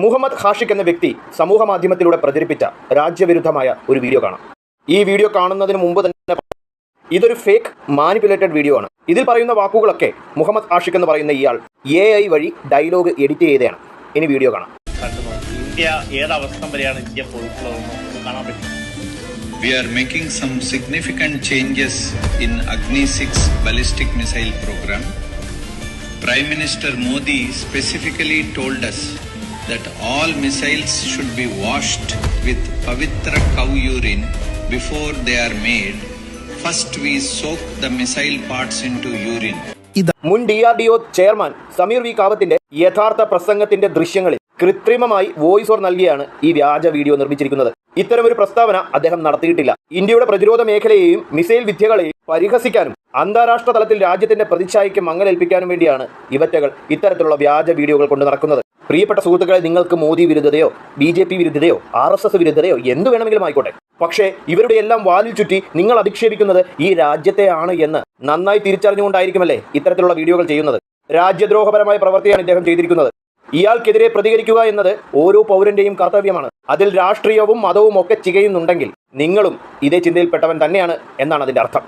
മുഹമ്മദ് ഹാഷിഖ് എന്ന വ്യക്തി സമൂഹ മാധ്യമത്തിലൂടെ പ്രചരിപ്പിച്ച രാജ്യവിരുദ്ധമായ ഒരു വീഡിയോ കാണാം. ഈ വീഡിയോ കാണുന്നതിന് മുമ്പ് തന്നെ ഇതൊരു ഫേക്ക് മാനിപ്പുലേറ്റഡ് വീഡിയോ ആണ്. ഇതിൽ പറയുന്ന വാക്കുകളൊക്കെ മുഹമ്മദ് ഹാഷിഖ് എന്ന് പറയുന്ന ഇയാൾ AI വഴി ഡയലോഗ് എഡിറ്റ് ചെയ്തതാണ്. ഇനി വീഡിയോ കാണാം. ഇന്ത്യ ഏതവസ്ഥ വരെയാണ് ഇന്ത്യ പോയിട്ടുള്ളതെന്ന് കാണാൻ പറ്റും. We are making some significant changes in Agni-6 ballistic missile program. Prime Minister Modi specifically told us that all missiles should be washed with Pavitra cow urine before they are made. First we soak the missile parts into urine. മുൻ DRDO chairman Sameer V കാവത്തിന്റെ യഥാർത്ഥ പ്രസംഗത്തിന്റെ ദൃശ്യങ്ങളിൽ കൃത്രിമമായി voice over നൽകിയാണ് ഈ വ്യാജ video നിർമ്മിച്ചിരിക്കുന്നത്. ഇത്തരമൊരു പ്രസ്താവന അദ്ദേഹം നടത്തിയിട്ടില്ല. ഇന്ത്യയുടെ പ്രതിരോധ മേഖലയെയും മിസൈൽ വിദ്യകളെയും പരിഹസിക്കാനും അന്താരാഷ്ട്ര തലത്തിൽ രാജ്യത്തിന്റെ പ്രതിച്ഛായയ്ക്ക് മങ്ങലേൽപ്പിക്കാനും വേണ്ടിയാണ് ഇവറ്റകൾ ഇത്തരത്തിലുള്ള വ്യാജ വീഡിയോകൾ കൊണ്ട് നടക്കുന്നത്. പ്രിയപ്പെട്ട സുഹൃത്തുക്കളെ, നിങ്ങൾക്ക് മോദി വിരുദ്ധതയോ BJP വിരുദ്ധതയോ RSS വിരുദ്ധതയോ എന്തു വേണമെങ്കിലും ആയിക്കോട്ടെ, പക്ഷേ ഇവരുടെ എല്ലാം വാലിൽ ചുറ്റി നിങ്ങൾ അധിക്ഷേപിക്കുന്നത് ഈ രാജ്യത്തെയാണ് എന്ന് നന്നായി തിരിച്ചറിഞ്ഞുകൊണ്ടായിരിക്കുമല്ലേ ഇത്തരത്തിലുള്ള വീഡിയോകൾ ചെയ്യുന്നത്. രാജ്യദ്രോഹപരമായ പ്രവൃത്തിയാണ് ഇദ്ദേഹം ചെയ്തിരിക്കുന്നത്. ഇയാൾക്കെതിരെ പ്രതികരിക്കുക എന്നത് ഓരോ പൗരന്റെയും കർത്തവ്യമാണ്. അതിൽ രാഷ്ട്രീയവും മതവും ഒക്കെ ചികയുന്നുണ്ടെങ്കിൽ നിങ്ങളും ഇതേ ചിന്തയിൽപ്പെട്ടവൻ തന്നെയാണ് എന്നാണ് അതിന്റെ അർത്ഥം.